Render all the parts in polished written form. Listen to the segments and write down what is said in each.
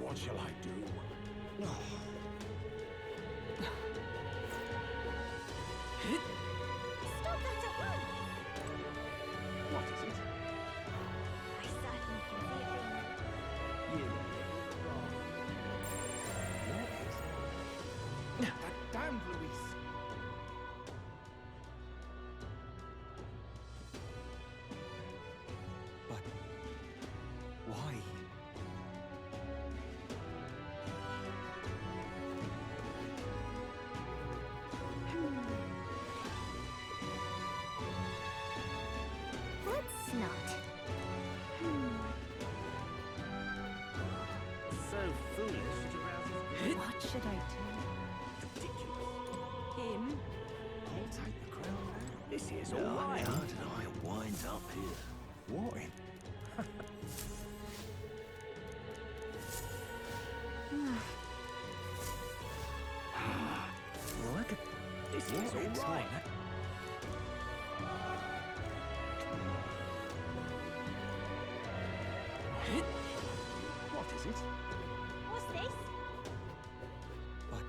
What shall I do? Stop that at once! What is it? I certainly can see it being... You little wrong. What is it? That damned Luis! But why? Let's not. So foolish to rouse his What should I do? ridiculous. Him? I'll take the crown now. This is How all right. did I wind up here? What in? Look at This is What all in? right. What is it? What's this? But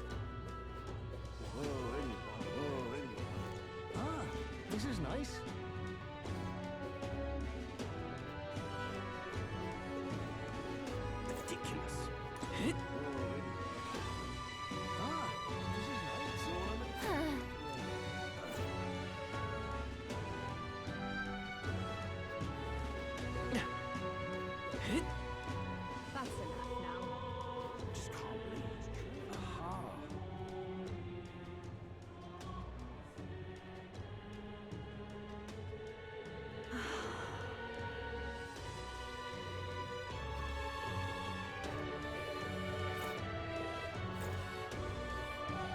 Ah, this is nice. Ridiculous. Ah, this is nice. That's enough now. just can't believe it's true. Aha.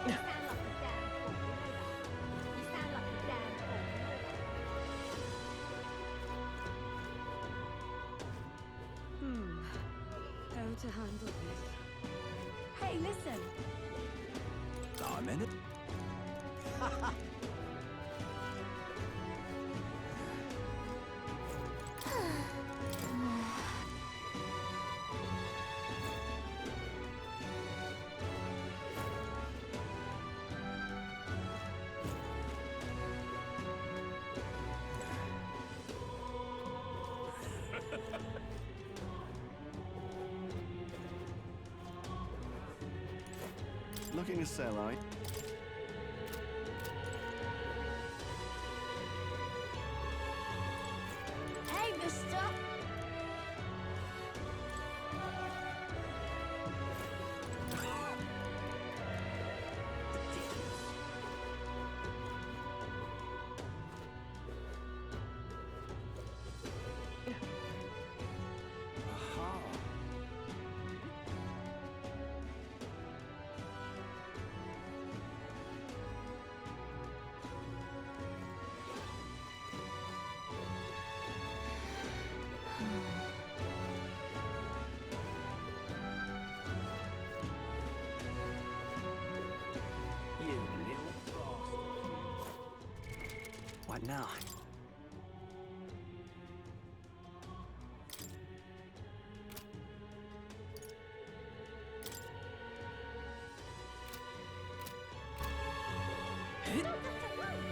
You sound like a damn fool, you know that? You sound like a damn fool, you know that? How to handle this? Hey, listen! I'm in it. Looking to sell, are you? Hey, mister! Aha. You little bastard. What now? Stop that at once!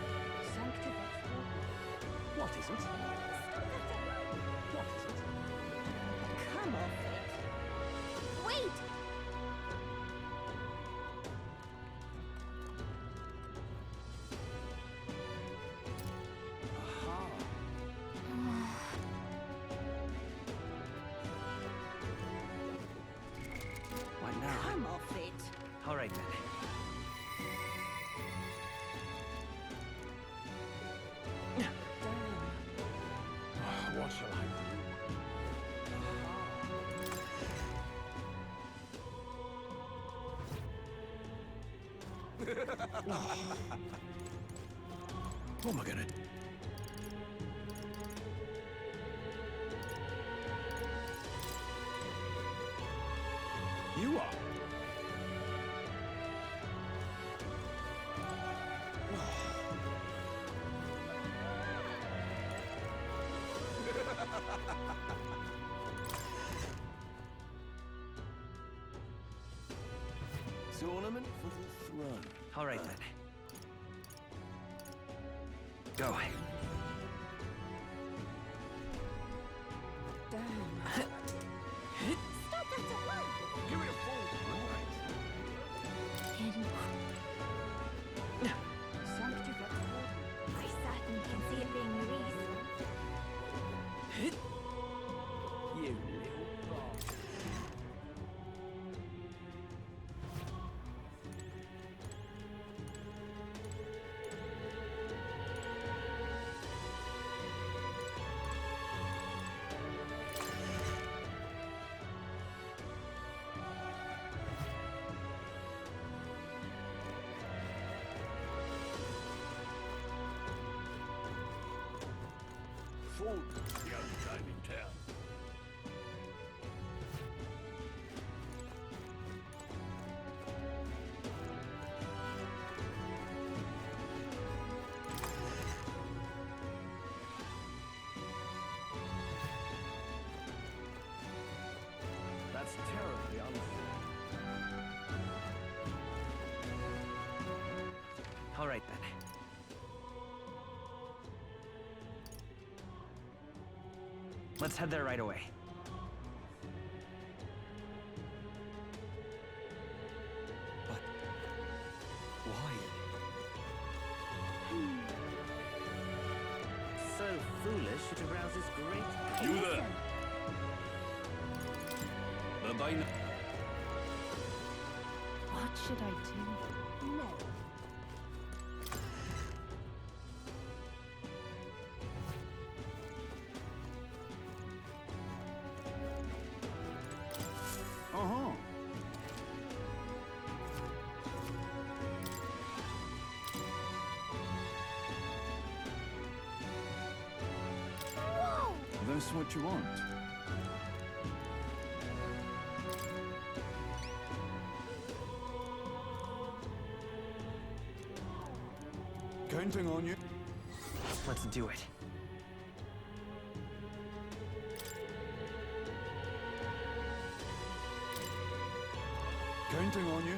Sanctive extraordinary. What is it? Stop that at once! What is it? Come off it! Wait! Aha. What now? Come off it! All right then. What shall I do? What am I gonna do? You are. Tournament for the throne. All right then. Go. Stop that at once! Give it a full right. I certainly can see it being Louise. You little bastard. Food, the only game in town. That's terribly unfair. All right then. Let's head there right away. But why? So foolish it arouses great. Hey, You listen. there? The Bane. What should I do? No. Uh-huh. Whoa! That's what you want. Counting on you. Let's do it. Counting on you.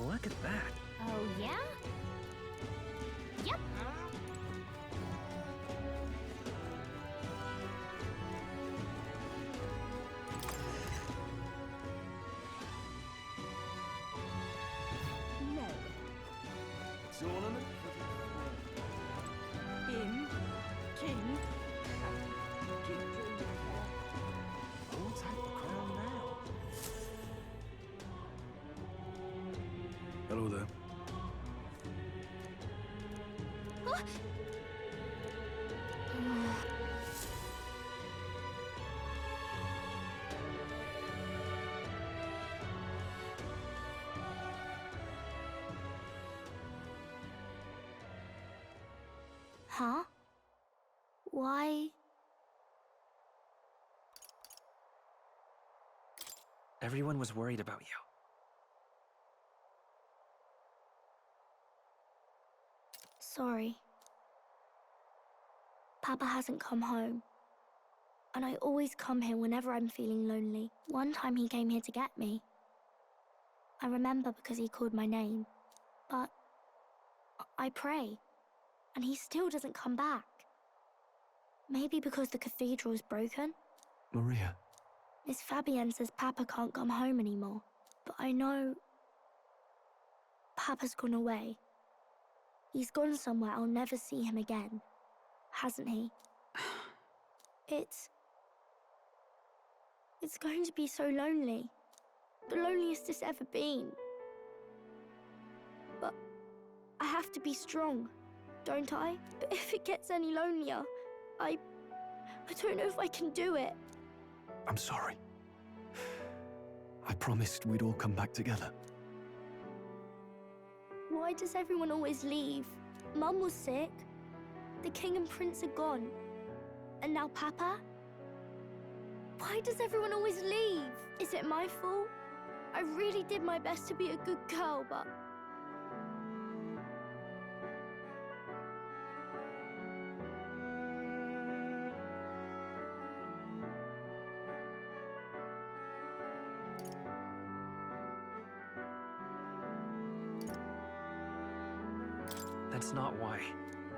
Look at that. Oh, yeah? Yep. No. Tournament for the Him. King. I'll take the crown now. Hello there. Huh? Why? Everyone was worried about you. Sorry. Papa hasn't come home. And I always come here whenever I'm feeling lonely. One time he came here to get me. I remember because he called my name. But I pray, and he still doesn't come back. Maybe because the cathedral's broken? Maria. Miss Fabienne says Papa can't come home anymore. But I know Papa's gone away. He's gone somewhere I'll never see him again. Hasn't he? It's going to be so lonely. The loneliest it's ever been. But I have to be strong, don't I? But if it gets any lonelier, I don't know if I can do it. I'm sorry. I promised we'd all come back together. Why does everyone always leave? Mum was sick. The king and prince are gone. And now Papa? Why does everyone always leave? Is it my fault? I really did my best to be a good girl, but... That's not why.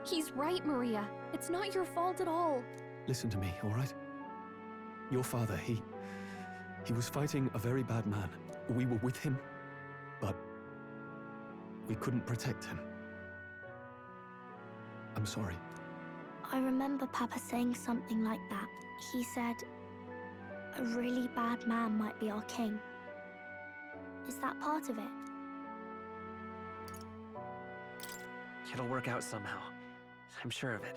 He's right, Maria. It's not your fault at all. Listen to me, all right? Your father, he was fighting a very bad man. We were with him, but we couldn't protect him. I'm sorry. I remember Papa saying something like that. He said, a really bad man might be our king. Is that part of it? It'll work out somehow. I'm sure of it.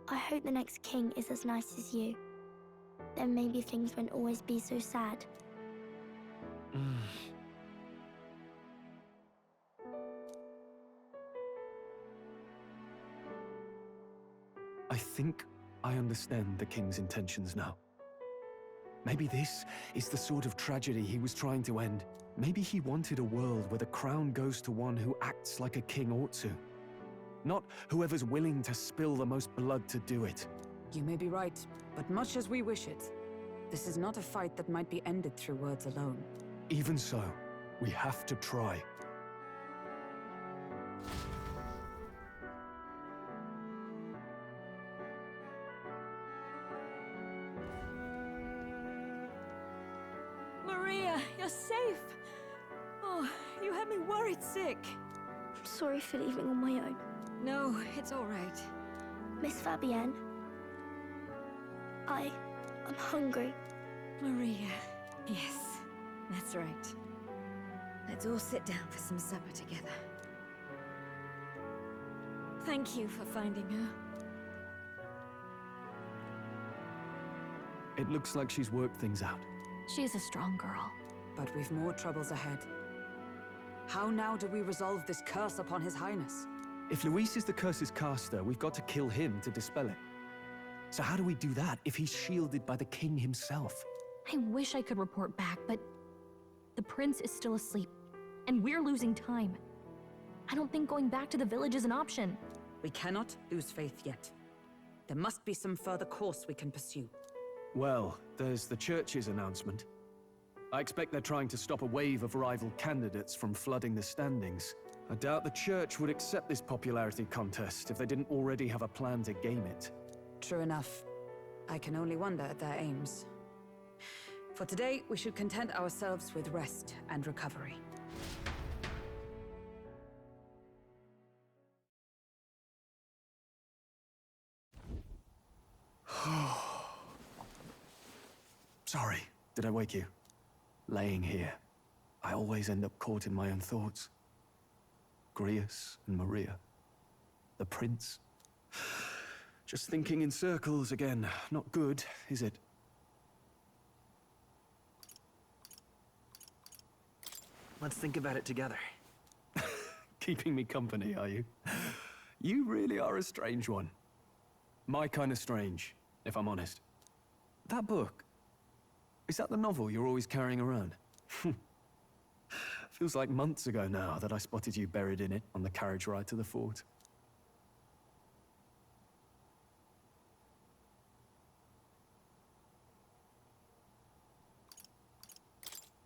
I hope the next king is as nice as you. Then maybe things won't always be so sad. I think I understand the king's intentions now. Maybe this is the sort of tragedy he was trying to end. Maybe he wanted a world where the crown goes to one who acts like a king ought to. Not whoever's willing to spill the most blood to do it. You may be right, but much as we wish it, this is not a fight that might be ended through words alone. Even so, we have to try. Maria, you're safe. Oh, you had me worried sick. I'm sorry for leaving on my own. No, it's all right. Miss Fabienne, I'm hungry. Maria, yes, that's right. Let's all sit down for some supper together. Thank you for finding her. It looks like she's worked things out. She's a strong girl. But we've more troubles ahead. How now do we resolve this curse upon His Highness? If Luis is the curse's caster, we've got to kill him to dispel it. So how do we do that if he's shielded by the king himself? I wish I could report back, but the prince is still asleep, and we're losing time. I don't think going back to the village is an option. We cannot lose faith yet. There must be some further course we can pursue. Well, there's the church's announcement. I expect they're trying to stop a wave of rival candidates from flooding the standings. I doubt the church would accept this popularity contest if they didn't already have a plan to game it. True enough. I can only wonder at their aims. For today, we should content ourselves with rest and recovery. Sorry, did I wake you? Laying here, I always end up caught in my own thoughts. Grius and Maria. The prince. Just thinking in circles again. Not good, is it? Let's think about it together. Keeping me company, are you? You really are a strange one. My kind of strange, if I'm honest. That book, is that the novel you're always carrying around? Feels like months ago now that I spotted you buried in it on the carriage ride to the fort.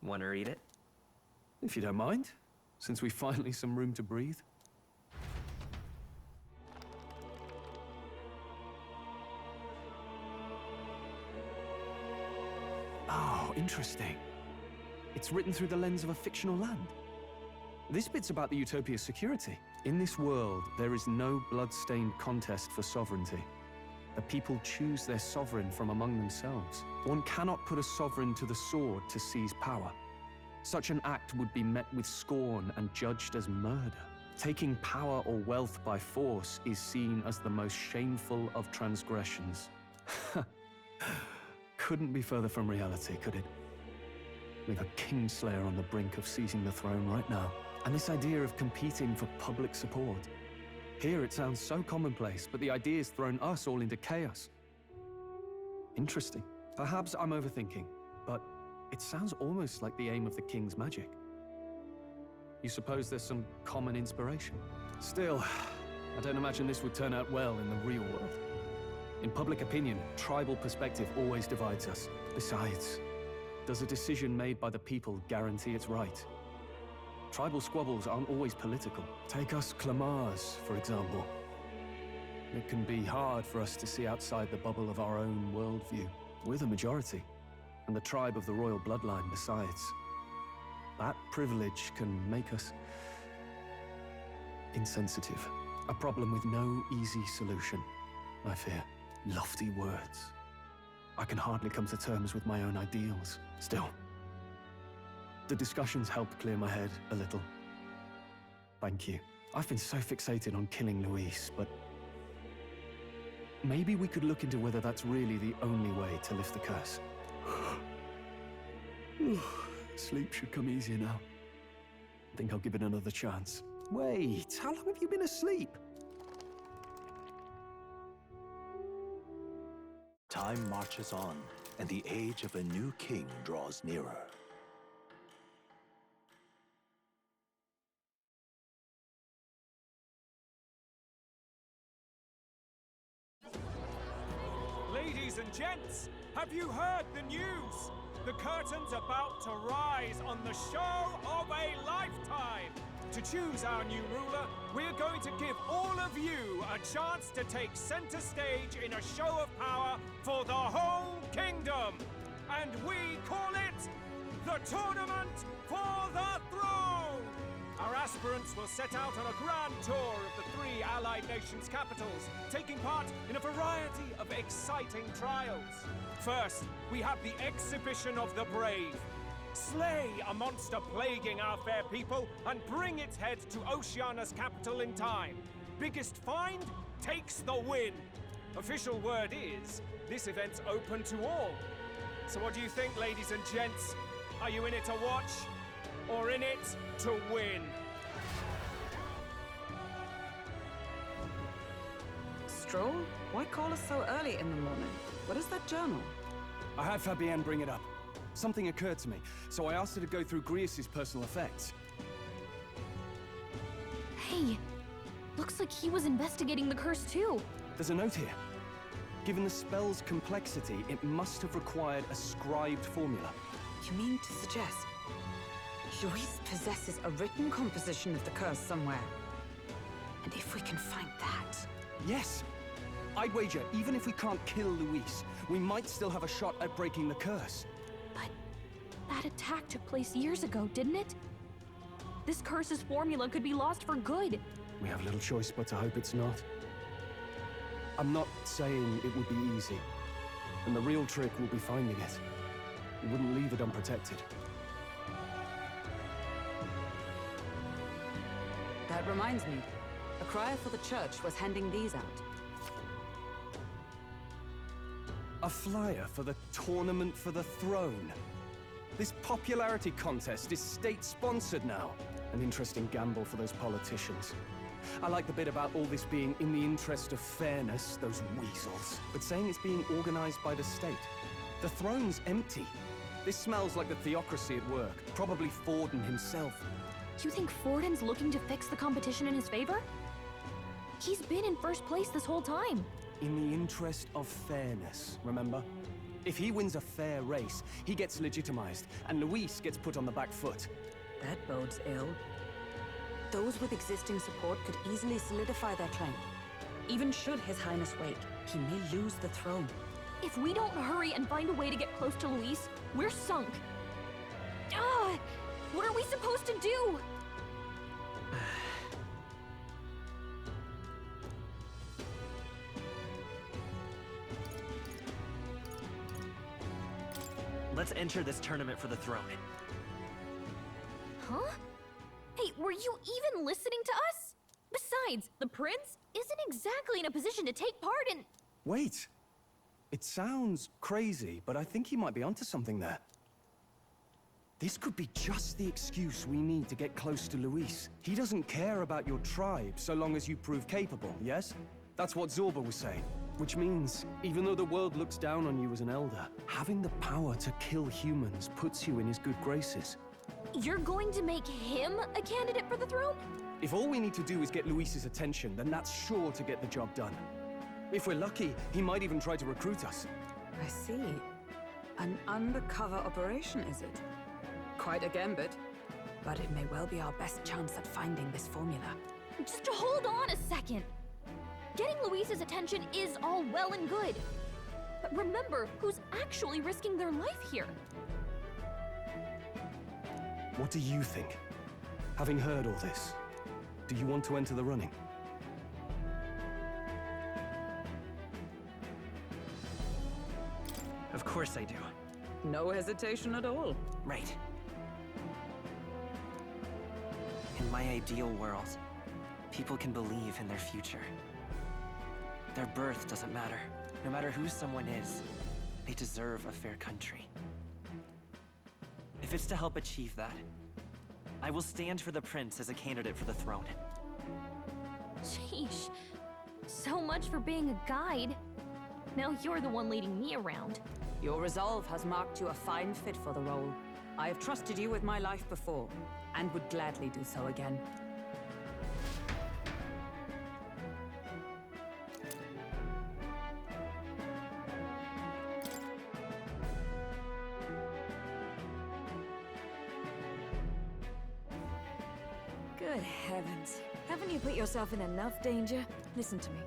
Want to read it? If you don't mind, since we've finally some room to breathe. Oh, interesting. It's written through the lens of a fictional land. This bit's about the Utopia's security. In this world, there is no blood-stained contest for sovereignty. The people choose their sovereign from among themselves. One cannot put a sovereign to the sword to seize power. Such an act would be met with scorn and judged as murder. Taking power or wealth by force is seen as the most shameful of transgressions. Couldn't be further from reality, could it? With a Kingslayer on the brink of seizing the throne right now. And this idea of competing for public support. Here it sounds so commonplace, but the idea's thrown us all into chaos. Interesting. Perhaps I'm overthinking. but it sounds almost like the aim of the king's magic. You suppose there's some common inspiration? Still, I don't imagine this would turn out well in the real world. In public opinion, tribal perspective always divides us. Besides, does a decision made by the people guarantee it's right? Tribal squabbles aren't always political. Take us Clamars, for example. It can be hard for us to see outside the bubble of our own worldview. We're the majority, and the tribe of the royal bloodline besides. That privilege can make us insensitive. A problem with no easy solution, I fear. Lofty words. I can hardly come to terms with my own ideals. Still, the discussions helped clear my head a little. Thank you. I've been so fixated on killing Luis, but maybe we could look into whether that's really the only way to lift the curse. Sleep should come easier now. I think I'll give it another chance. Wait, how long have you been asleep? Time marches on, and the age of a new king draws nearer. Ladies and gents, have you heard the news? The curtain's about to rise on the show of a lifetime. To choose our new ruler, we're going to give all of you a chance to take center stage in a show of power for the whole kingdom. And we call it the Tournament for the Throne. Our aspirants will set out on a grand tour of the 3 allied nations' capitals, taking part in a variety of exciting trials. First, we have the Exhibition of the Brave. Slay a monster plaguing our fair people and bring its head to Oceania's capital in time. Biggest find takes the win. Official word is, this event's open to all. So what do you think, ladies and gents? Are you in it to watch, or in it to win? Stroll? Why call us so early in the morning? What is that journal? I had Fabienne bring it up. Something occurred to me, so I asked her to go through Grius' personal effects. Hey, looks like he was investigating the curse too. There's a note here. Given the spell's complexity, it must have required a scribed formula. You mean to suggest Luis possesses a written composition of the curse somewhere? And if we can find that... Yes! I'd wager, even if we can't kill Luis, we might still have a shot at breaking the curse. But that attack took place years ago, didn't it? This curse's formula could be lost for good. We have little choice but to hope it's not. I'm not saying it would be easy. And the real trick will be finding it. We wouldn't leave it unprotected. That reminds me. A crier for the church was handing these out. A flyer for the Tournament for the Throne. This popularity contest is state-sponsored now. An interesting gamble for those politicians. I like the bit about all this being in the interest of fairness, those weasels. But saying it's being organized by the state. The throne's empty. This smells like the theocracy at work. Probably Forden himself. You think Forden's looking to fix the competition in his favor? He's been in first place this whole time. In the interest of fairness, remember? If he wins a fair race, he gets legitimized, and Luis gets put on the back foot. That bodes ill. Those with existing support could easily solidify their claim. Even should His Highness wake, he may lose the throne. If we don't hurry and find a way to get close to Luis, we're sunk. Ugh! What are we supposed to do? Let's enter this tournament for the throne. Huh? Hey, were you even listening to us? Besides, the prince isn't exactly in a position to take part in... Wait. It sounds crazy, but I think he might be onto something there. This could be just the excuse we need to get close to Luis. He doesn't care about your tribe so long as you prove capable, yes? That's what Zorba was saying. Which means, even though the world looks down on you as an elder, having the power to kill humans puts you in his good graces. You're going to make him a candidate for the throne? If all we need to do is get Luis's attention, then that's sure to get the job done. If we're lucky, he might even try to recruit us. I see. An undercover operation, is it? Quite a gambit. But it may well be our best chance at finding this formula. Just hold on a second. Getting Luis's attention is all well and good. But remember who's actually risking their life here. What do you think? Having heard all this, do you want to enter the running? Of course I do. No hesitation at all. Right. In my ideal world, people can believe in their future. Their birth doesn't matter. No matter who someone is, they deserve a fair country. If it's to help achieve that, I will stand for the prince as a candidate for the throne. Sheesh. So much for being a guide. Now you're the one leading me around. Your resolve has marked you a fine fit for the role. I have trusted you with my life before, and would gladly do so again. Good heavens. Haven't you put yourself in enough danger? Listen to me.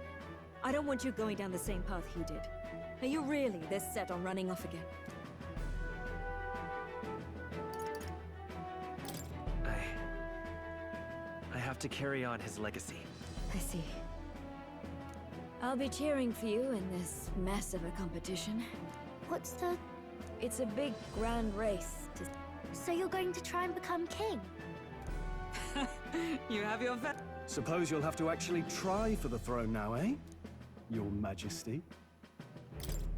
I don't want you going down the same path he did. Are you really this set on running off again? I have to carry on his legacy. I see. I'll be cheering for you in this mess of a competition. What's the... It's a big, grand race to... So you're going to try and become king? You have your Suppose you'll have to actually try for the throne now, eh? Your Majesty.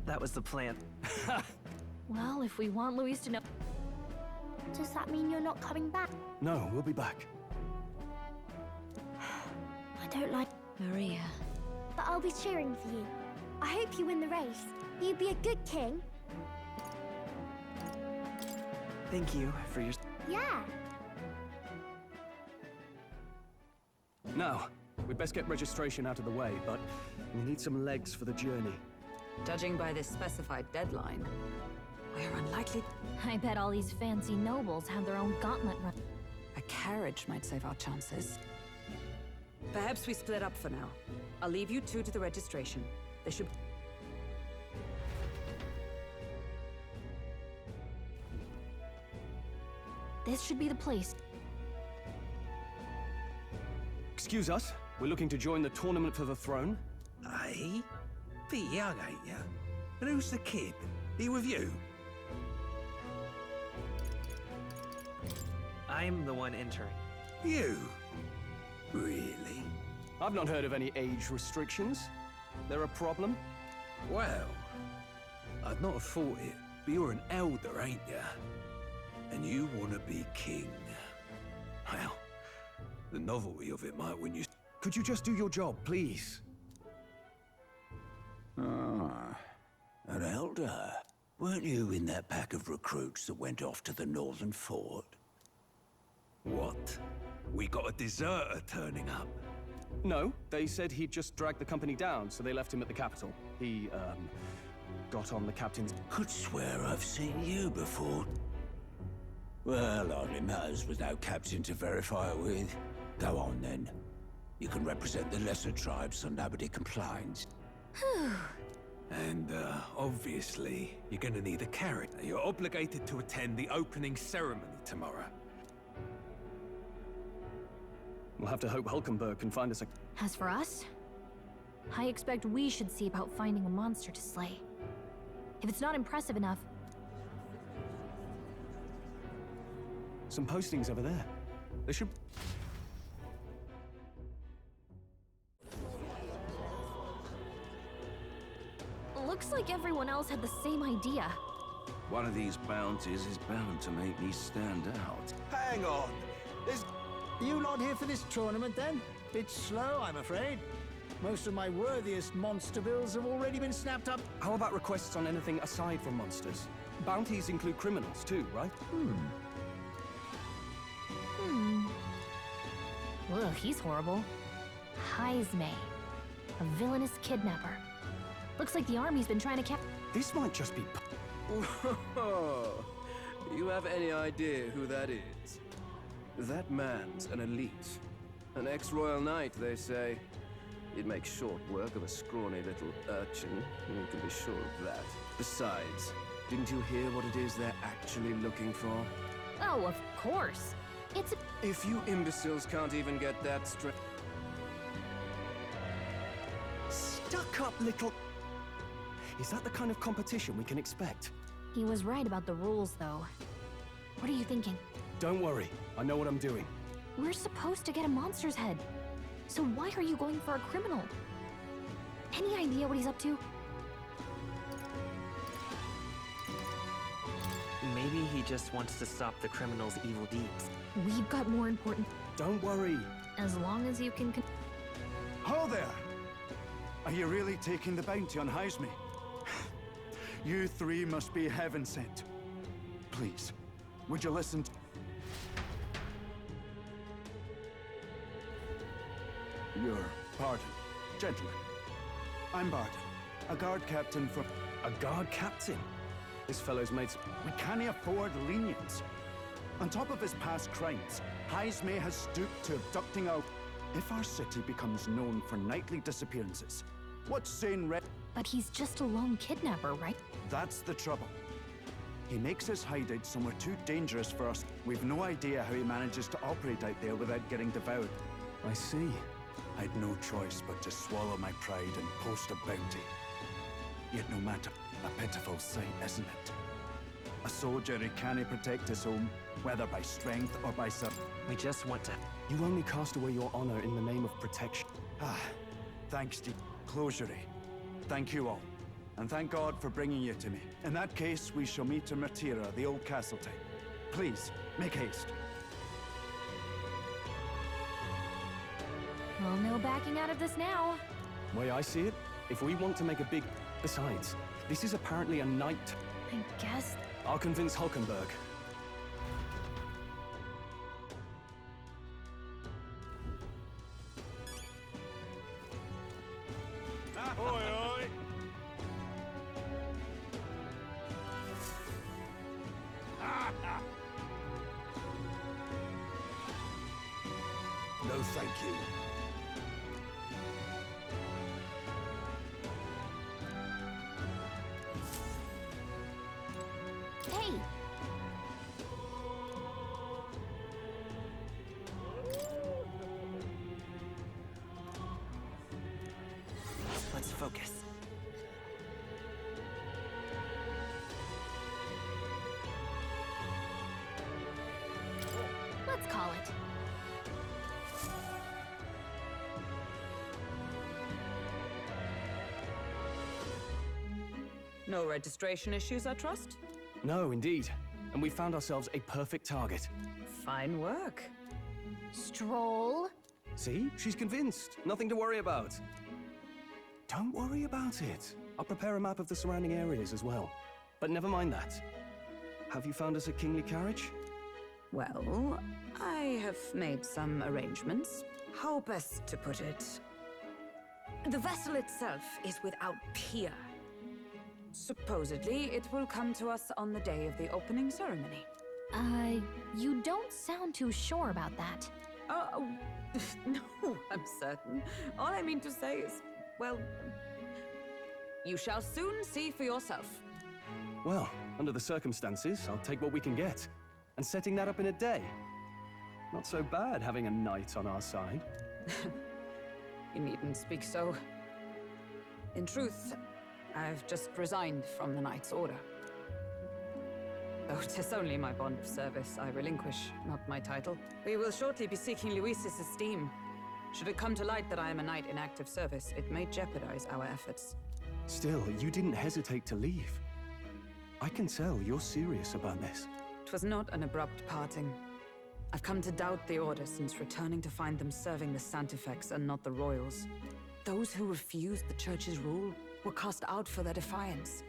That was the plan. Well, if we want Luis to know... Does that mean you're not coming back? No, we'll be back. I don't like... Maria. But I'll be cheering for you. I hope you win the race. You'd be a good king. Thank you for your... Yeah. Now, we'd best get registration out of the way, but we need some legs for the journey. Judging by this specified deadline, we're unlikely... I bet all these fancy nobles have their own gauntlet run. A carriage might save our chances. Perhaps we split up for now. I'll leave you two to the registration. They should... This should be the place. Excuse us, we're looking to join the tournament for the throne. Aye? Bit young, ain't ya? And who's the kid? He with you? I'm the one entering. You? Really? I've not heard of any age restrictions. There a problem? Well, I'd not have thought it, but you're an elder, ain't ya? And you want to be king. Well, the novelty of it might win you... Could you just do your job, please? Ah, an elder. Weren't you in that pack of recruits that went off to the northern fort? What? We got a deserter turning up. No, they said he'd just dragged the company down, so they left him at the capital. He, got on the captain's... Could swear I've seen you before. Well, hardly matters with no captain to verify it with. Go on, then. You can represent the lesser tribes so nobody complains. And, obviously, you're gonna need a carrot. You're obligated to attend the opening ceremony tomorrow. We'll have to hope Hulkenberg can find us a... As for us, I expect we should see about finding a monster to slay. If it's not impressive enough... Some postings over there. They should... Looks like everyone else had the same idea. One of these bounties is bound to make me stand out. Hang on! Are you not here for this tournament, then? Bit slow, I'm afraid. Most of my worthiest monster bills have already been snapped up. How about requests on anything aside from monsters? Bounties include criminals too, right? Ugh, he's horrible. Heisme, a villainous kidnapper. Looks like the army's been trying to cap- This might just be... Whoa. You have any idea who that is? That man's an elite. An ex-royal knight, they say. He'd make short work of a scrawny little urchin. You can be sure of that. Besides, didn't you hear what it is they're actually looking for? Oh, of course. It's a- If you imbeciles can't even get that straight... Stuck-up little... Is that the kind of competition we can expect? He was right about the rules, though. What are you thinking? Don't worry, I know what I'm doing. We're supposed to get a monster's head. So why are you going for a criminal? Any idea what he's up to? Maybe he just wants to stop the criminal's evil deeds. We've got more important... Don't worry. As long as you can... Ho there! Are you really taking the bounty on Heisme? You three must be heaven sent. Please, would you listen to... Your pardon, gentlemen. I'm Barton, a guard captain from... A guard captain? This fellow's made some... We can't afford lenience. On top of his past crimes, Heisme has stooped to abducting our... If our city becomes known for nightly disappearances, what's sane red... But he's just a lone kidnapper, right? That's the trouble. He makes his hideout somewhere too dangerous for us. We've no idea how he manages to operate out there without getting devoured. I see. I'd no choice but to swallow my pride and post a bounty. Yet no matter, a pitiful sight, isn't it? A soldier who can't protect his home, whether by strength or by some... We just want to... You only cast away your honor in the name of protection. Thanks to closure. Thank you all. And thank God for bringing you to me. In that case, we shall meet in Martira, the old castle type. Please, make haste. Well, no backing out of this now. Way I see it, if we want to make a big... Besides, this is apparently a night... I guess... I'll convince Hulkenberg. Oi, oi! No, thank you. Hey! Let's focus. Let's call it. No registration issues, I trust? No, indeed. And we found ourselves a perfect target. Fine work. Stroll. See? She's convinced. Nothing to worry about. Don't worry about it. I'll prepare a map of the surrounding areas as well. But never mind that. Have you found us a kingly carriage? Well, I have made some arrangements. How best to put it? The vessel itself is without peer. Supposedly, it will come to us on the day of the opening ceremony. You don't sound too sure about that. Oh, no, I'm certain. All I mean to say is, well, you shall soon see for yourself. Well, under the circumstances, I'll take what we can get. And setting that up in a day. Not so bad having a knight on our side. You needn't speak so. In truth, I've just resigned from the Knight's Order. Though 'tis only my bond of service I relinquish, not my title. We will shortly be seeking Luis's esteem. Should it come to light that I am a knight in active service, it may jeopardize our efforts. Still, you didn't hesitate to leave. I can tell you're serious about this. 'Twas not an abrupt parting. I've come to doubt the Order since returning to find them serving the Santifex and not the Royals. Those who refused the Church's rule were cast out for their defiance.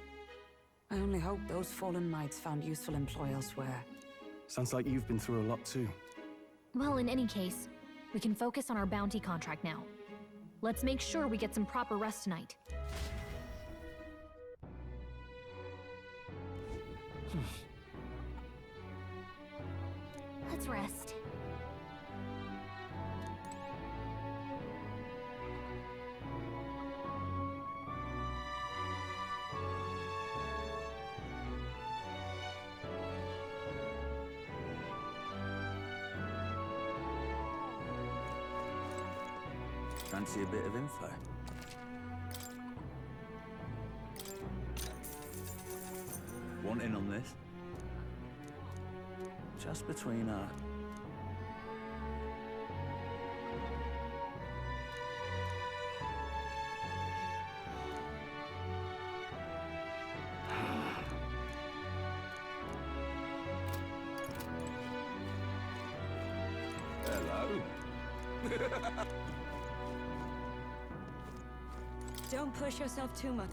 I only hope those fallen knights found useful employ elsewhere. Sounds like you've been through a lot too. Well, in any case, we can focus on our bounty contract now. Let's make sure we get some proper rest tonight. Let's rest. Fancy a bit of info? Want in on this? Just between our... Hello? Don't push yourself too much.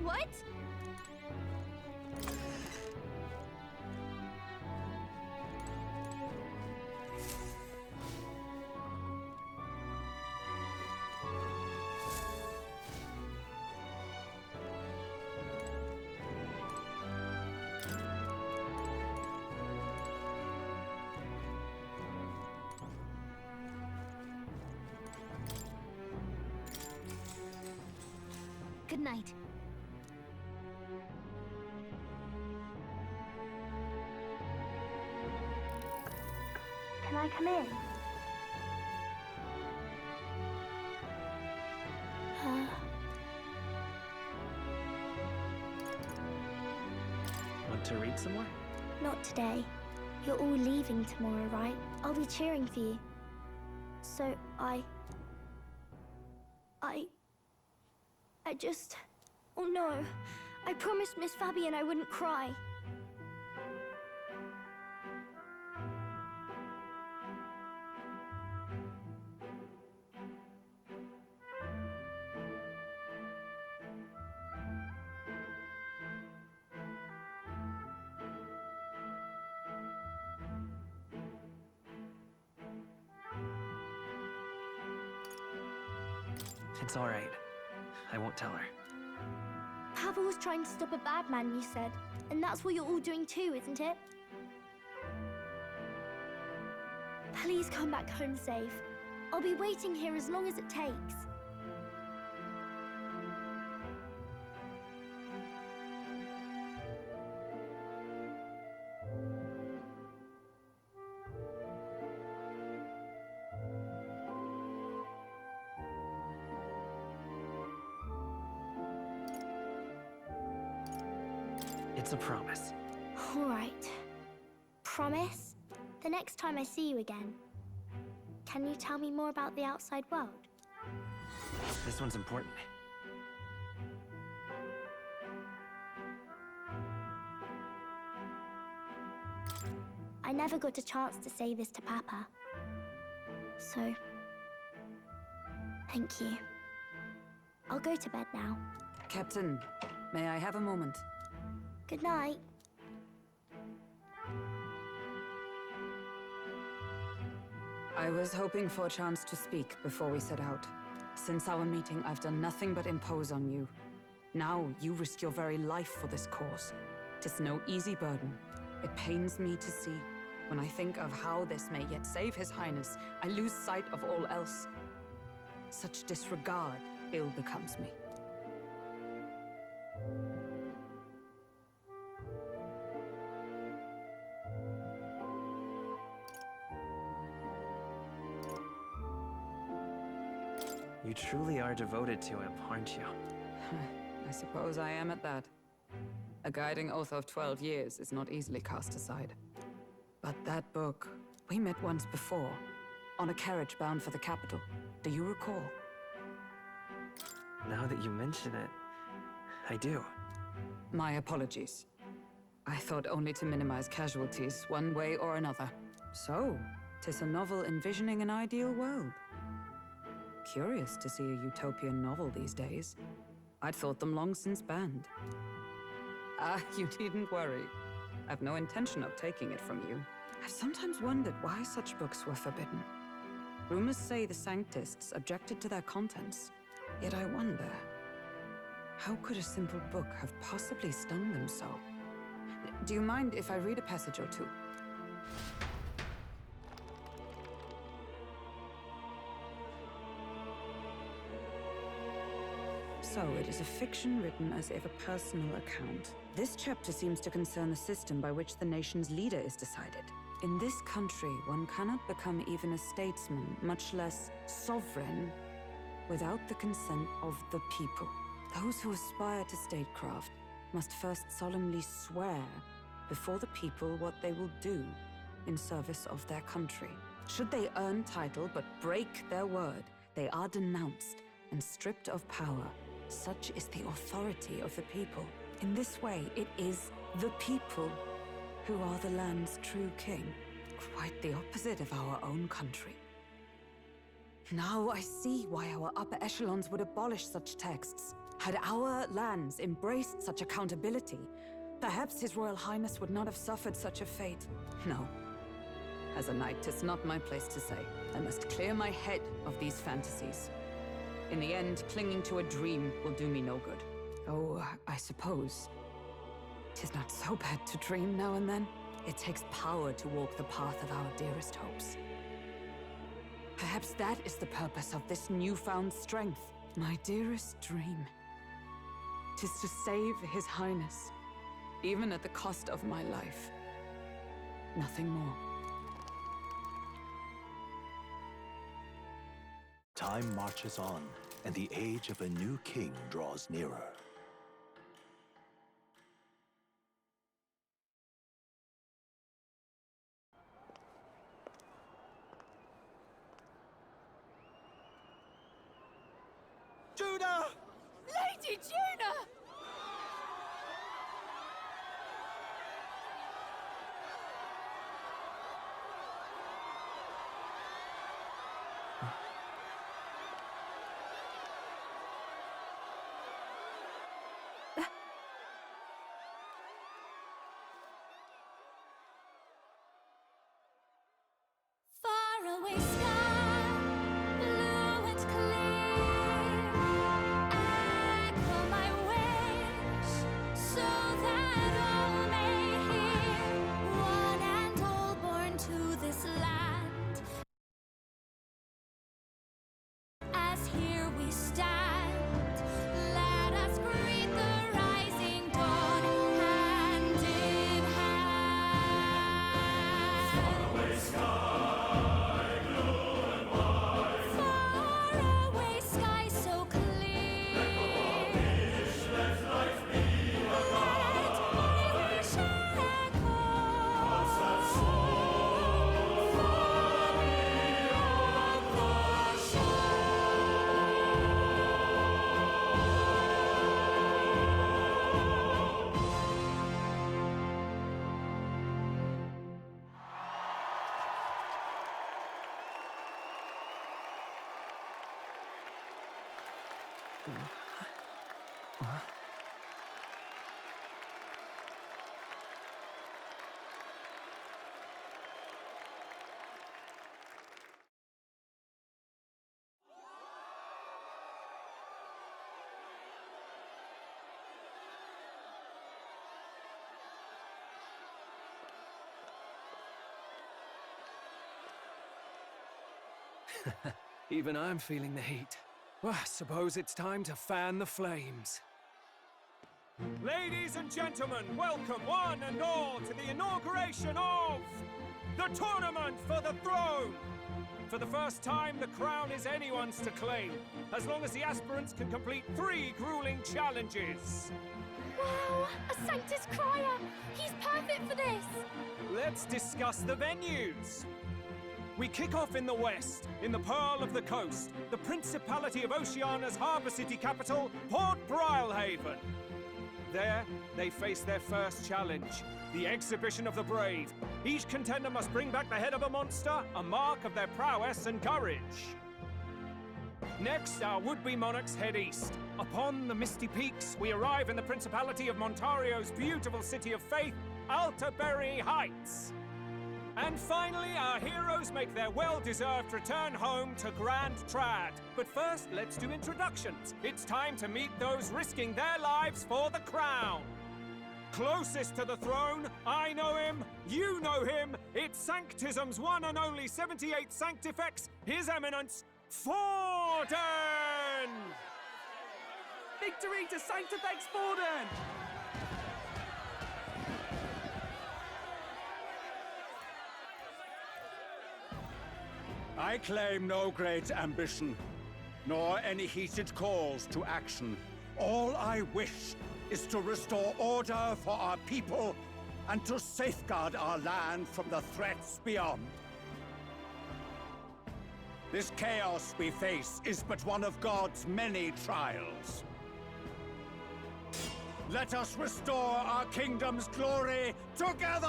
What? Good night. Can I come in? Want to read some more? Not today. You're all leaving tomorrow, right? I'll be cheering for you. So I just... Oh no. I promised Miss Fabian I wouldn't cry. It's all right. I won't tell her. Pavel was trying to stop a bad man, you said. And that's what you're all doing too, isn't it? Please come back home safe. I'll be waiting here as long as it takes. It's a promise. All right. Promise? The next time I see you again. Can you tell me more about the outside world? This one's important. I never got a chance to say this to Papa. So... thank you. I'll go to bed now. Captain, may I have a moment? Good night. I was hoping for a chance to speak before we set out. Since our meeting, I've done nothing but impose on you. Now, you risk your very life for this cause. 'Tis no easy burden. It pains me to see. When I think of how this may yet save His Highness, I lose sight of all else. Such disregard ill becomes me. You truly are devoted to him, aren't you? I suppose I am at that. A guiding oath of 12 years is not easily cast aside. But that book, we met once before, on a carriage bound for the capital. Do you recall? Now that you mention it, I do. My apologies. I thought only to minimize casualties, one way or another. So, 'tis a novel envisioning an ideal world. Curious to see a utopian novel these days. I'd thought them long since banned. You needn't worry. I've no intention of taking it from you. I've sometimes wondered why such books were forbidden. Rumors say the Sanctists objected to their contents. Yet I wonder, how could a simple book have possibly stung them so? Do you mind if I read a passage or two? So, it is a fiction written as if a personal account. This chapter seems to concern the system by which the nation's leader is decided. In this country, one cannot become even a statesman, much less sovereign, without the consent of the people. Those who aspire to statecraft must first solemnly swear before the people what they will do in service of their country. Should they earn title but break their word, they are denounced and stripped of power. Such is the authority of the people. In this way, it is the people who are the land's true king. Quite the opposite of our own country. Now I see why our upper echelons would abolish such texts. Had our lands embraced such accountability, perhaps His Royal Highness would not have suffered such a fate. No. As a knight, 'tis not my place to say. I must clear my head of these fantasies. In the end, clinging to a dream will do me no good. Oh, I suppose 'tis not so bad to dream now and then. It takes power to walk the path of our dearest hopes. Perhaps that is the purpose of this newfound strength. My dearest dream. 'Tis to save His Highness, even at the cost of my life. Nothing more. Time marches on, and the age of a new king draws nearer. Judah! Lady Judah! Faraway sky, blue and clear. Echo my wish, so that all may hear. One and all born to this land. As here we stand, let us greet the rising dawn, hand in hand. Faraway sky. Faraway sky so clear. Let my wish echo far beyond the shore. Even I'm feeling the heat. Well, I suppose it's time to fan the flames. Ladies and gentlemen, welcome one and all to the inauguration of the Tournament for the Throne! For the first time, the crown is anyone's to claim, as long as the aspirants can complete 3 grueling challenges. Wow, a Sanctus Crier! He's perfect for this! Let's discuss the venues. We kick off in the west, in the Pearl of the Coast, the Principality of Oceania's harbour city capital, Port Brilehaven. there, they face their first challenge, the Exhibition of the Brave. Each contender must bring back the head of a monster, a mark of their prowess and courage. Next, our would-be monarchs head east. Upon the misty peaks, we arrive in the Principality of Montario's beautiful city of faith, Altaberry Heights. And finally, our heroes make their well-deserved return home to Grand Trad. But first, let's do introductions. It's time to meet those risking their lives for the crown. Closest to the throne, I know him, you know him. It's Sanctism's one and only 78 Sanctifex, His Eminence, Forden! Victory to Sanctifex Forden! I claim no great ambition, nor any heated calls to action. All I wish is to restore order for our people and to safeguard our land from the threats beyond. This chaos we face is but one of God's many trials. Let us restore our kingdom's glory together!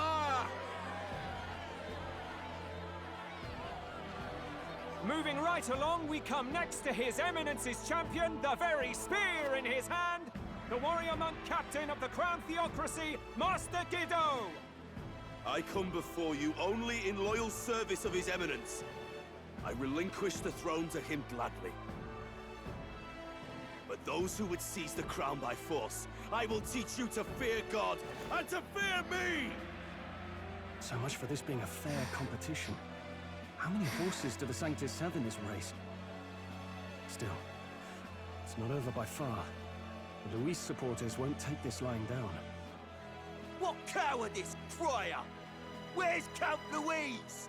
Moving right along, we come next to His Eminence's champion, the very spear in his hand, the warrior monk captain of the Crown Theocracy, Master Guido! I come before you only in loyal service of His Eminence. I relinquish the throne to him gladly. But those who would seize the crown by force, I will teach you to fear God and to fear me! So much for this being a fair competition. How many horses do the Sanctis have in this race? Still, it's not over by far. The Luis supporters won't take this lying down. What cowardice, Crier! Where's Count Louise?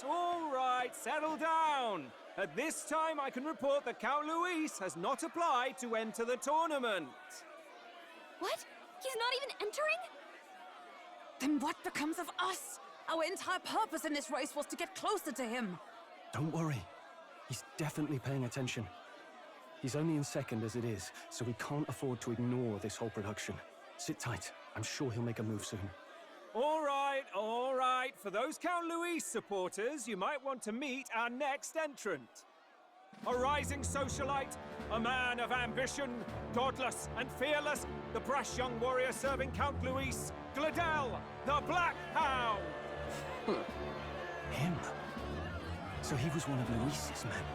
All right, settle down. At this time, I can report that Count Luis has not applied to enter the tournament. What? He's not even entering? Then what becomes of us? Our entire purpose in this race was to get closer to him. Don't worry. He's definitely paying attention. He's only in second as it is, so we can't afford to ignore this whole production. Sit tight. I'm sure he'll make a move soon. All right, all right. For those Count Luis supporters, you might want to meet our next entrant. A rising socialite, a man of ambition, godless and fearless, the brash young warrior serving Count Luis, Gladel, the Black Hound! Him? So he was one of Luis's men.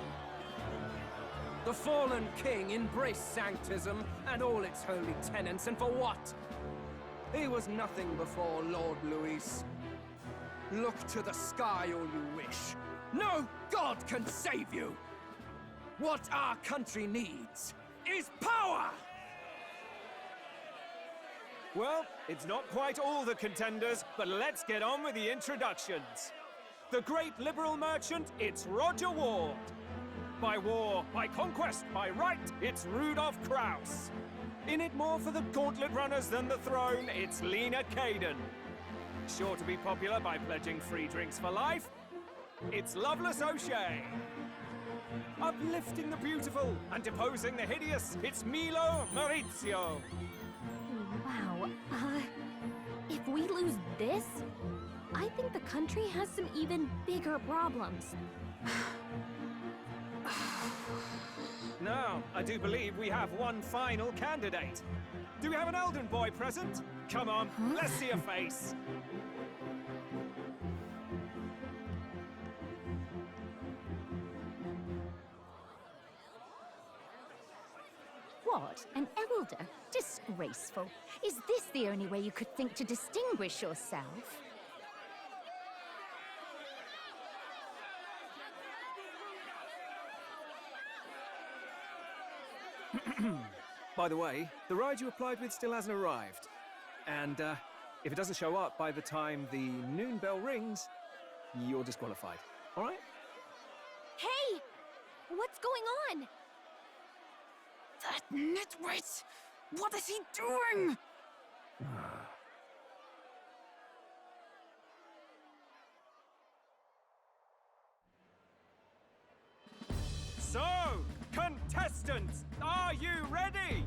The fallen king embraced Sanctism and all its holy tenets, and for what? He was nothing before Lord Luis. Look to the sky all you wish. No god can save you! What our country needs is power! Well, it's not quite all the contenders, but let's get on with the introductions. The great liberal merchant, it's Roger Ward. By war, by conquest, by right, it's Rudolph Krauss. In it more for the gauntlet runners than the throne, it's Lena Caden. Sure to be popular by pledging free drinks for life, it's Loveless O'Shea. Uplifting the beautiful and deposing the hideous, it's Milo Maurizio. Wow, if we lose this, I think the country has some even bigger problems. Now, I do believe we have one final candidate. Do we have an Elden boy present? Come on, let's see a face. What? An elder? Disgraceful. Is this the only way you could think to distinguish yourself? By the way, the ride you applied with still hasn't arrived. And, if it doesn't show up by the time the noon bell rings, you're disqualified. All right? Hey! What's going on? That nitwit! What is he doing? Are you ready?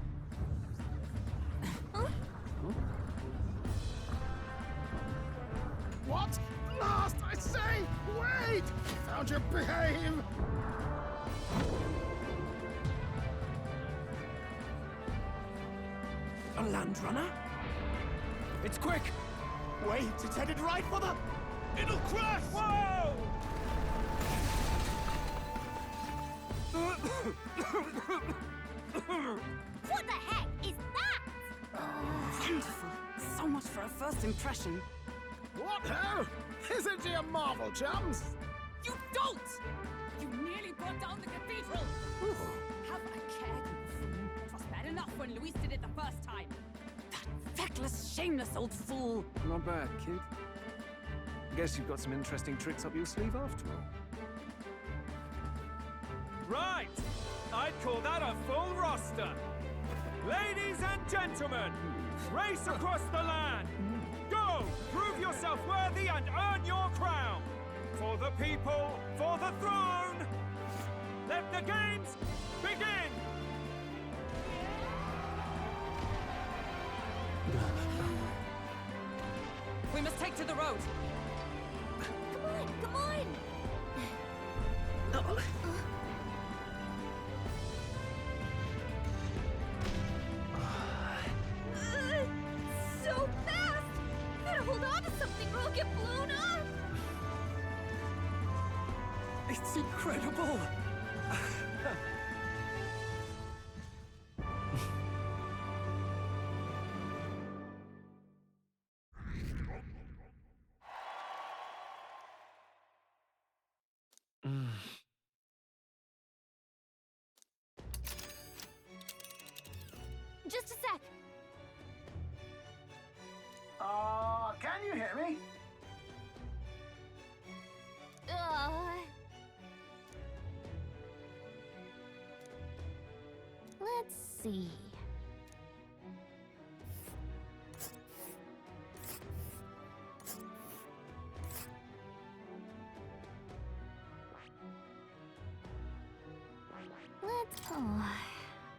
What? Last, I say! Wait! Found you, behave! A land runner? It's quick! Wait, it's headed right for the... It'll crash! Whoa! What the heck is that? Wonderful. So much for a first impression. What hell? Isn't he a marvel, chums? You don't! You nearly brought down the cathedral! Have a care, you fool. It was bad enough when Luis did it the first time. That feckless, shameless old fool. Not bad, kid. Guess you've got some interesting tricks up your sleeve after all. Right! I'd call that a full roster. Ladies and gentlemen, race across the land. Go! Prove yourself worthy and earn your crown. For the people, for the throne. Let the games begin! We must take to the road. Come on, come on! So fast! Gotta hold on to something or I'll get blown up! It's incredible! Just a sec. Can you hear me? Let's see. Oh,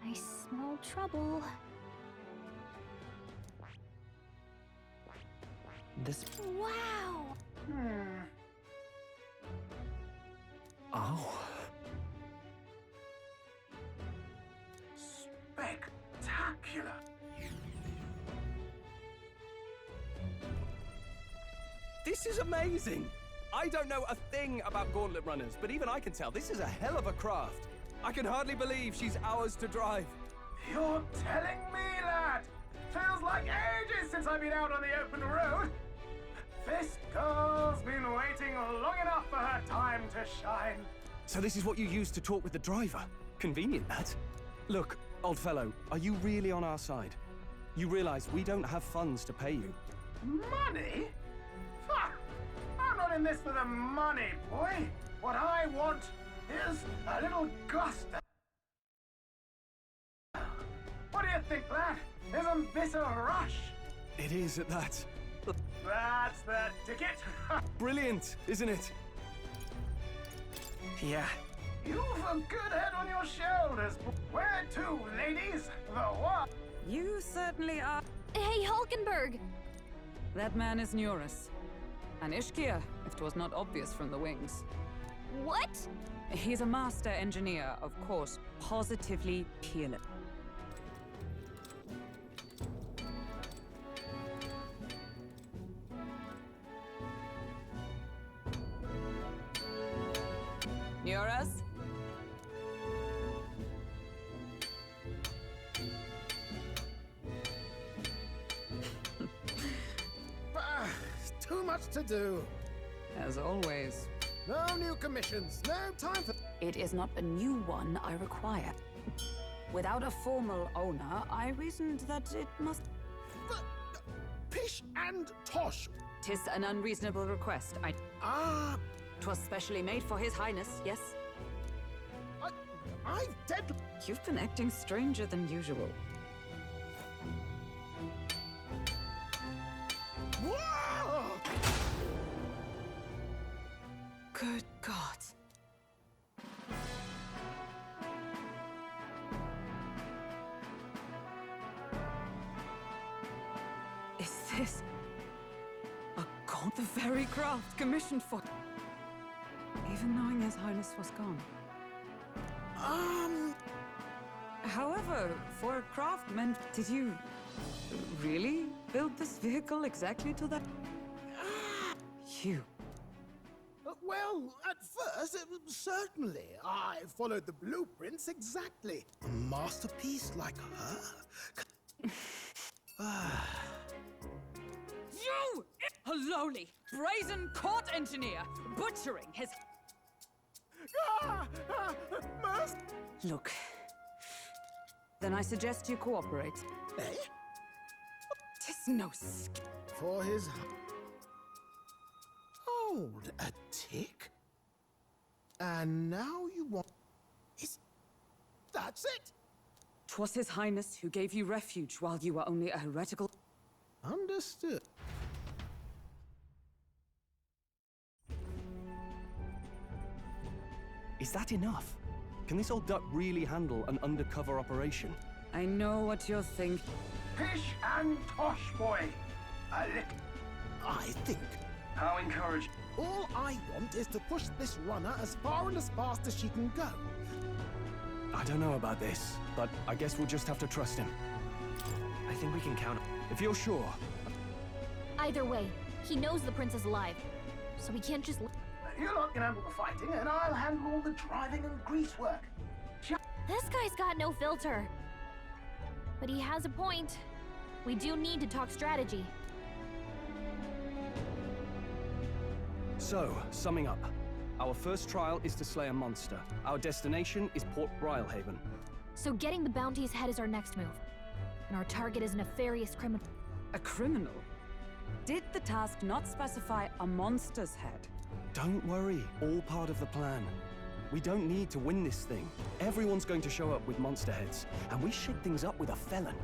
I smell trouble. This... Wow! Oh. Spectacular! This is amazing! I don't know a thing about gauntlet runners, but even I can tell this is a hell of a craft. I can hardly believe she's ours to drive. You're telling me, lad? Feels like ages since I've been out on the open road. This girl's been waiting long enough for her time to shine. So this is what you use to talk with the driver? Convenient, that. Look, old fellow, are you really on our side? You realize we don't have funds to pay you. Money? Ha! I'm not in this for the money, boy. What I want is a little gusto. What do you think, lad? Isn't this a rush? It is at that. That's the ticket. Brilliant, isn't it? Yeah. You've a good head on your shoulders. Where to, ladies? The what? You certainly are. Hey, Hulkenberg! That man is Neurus. An Ishkia, if 'twas not obvious from the wings. What? He's a master engineer, of course, positively peerless. Neurus? Too much to do. As always. No new commissions. No time for... It is not a new one I require. Without a formal owner, I reasoned that it must... But, pish and tosh. 'Tis an unreasonable request. Ah... 'Twas specially made for His Highness, yes? I've dead... You've been acting stranger than usual. Whoa! Good God. Is this a god? The very craft commissioned for... Even knowing His Highness was gone. However, for a craft meant... Did you really build this vehicle exactly to that? You... Well, at first, certainly. I followed the blueprints exactly. A masterpiece like her? You! A lowly, brazen court engineer, butchering his... Look. Then I suggest you cooperate. Eh? Tis no For his... Hold a tick. And now you want... That's it? 'Twas His Highness who gave you refuge while you were only a heretical... Understood. Is that enough? Can this old duck really handle an undercover operation? I know what you're thinking. Pish and tosh, boy. I think. How encouraging. All I want is to push this runner as far and as fast as she can go. I don't know about this, but I guess we'll just have to trust him. I think we can count him. If you're sure. Either way, he knows the prince is alive, so we can't just... You lot can handle the fighting, and I'll handle all the driving and grease work. This guy's got no filter. But he has a point. We do need to talk strategy. So, summing up. Our first trial is to slay a monster. Our destination is Port Brylehaven. So getting the bounty's head is our next move. And our target is a nefarious criminal. A criminal? Did the task not specify a monster's head? Don't worry, all part of the plan. We don't need to win this thing. Everyone's going to show up with monster heads, and we shake things up with a felon.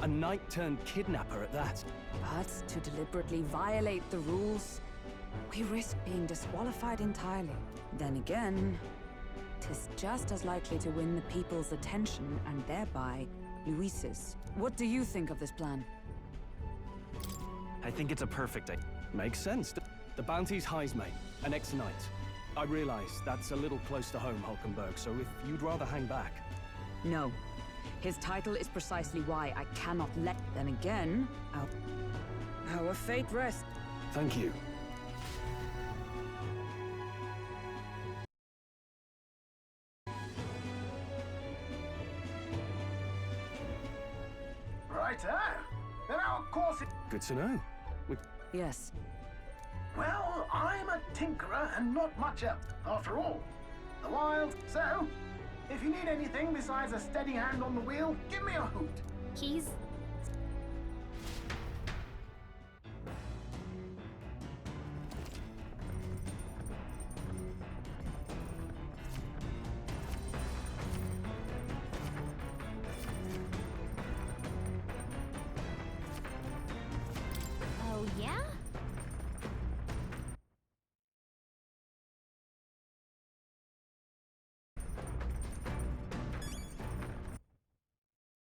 A knight-turned-kidnapper at that. But to deliberately violate the rules, we risk being disqualified entirely. Then again, 'tis just as likely to win the people's attention and thereby Luis's. What do you think of this plan? I think it's a perfect idea. Makes sense. The bounty's Heismate, an ex-knight. I realize that's a little close to home, Hulkenberg, so if you'd rather hang back... No. His title is precisely why I cannot let... Then again, our fate rests. Thank you. Righto. Then our course is... Good to know. Yes. Well, I'm a tinkerer and not much else, after all. The wild. So, if you need anything besides a steady hand on the wheel, give me a hoot. He's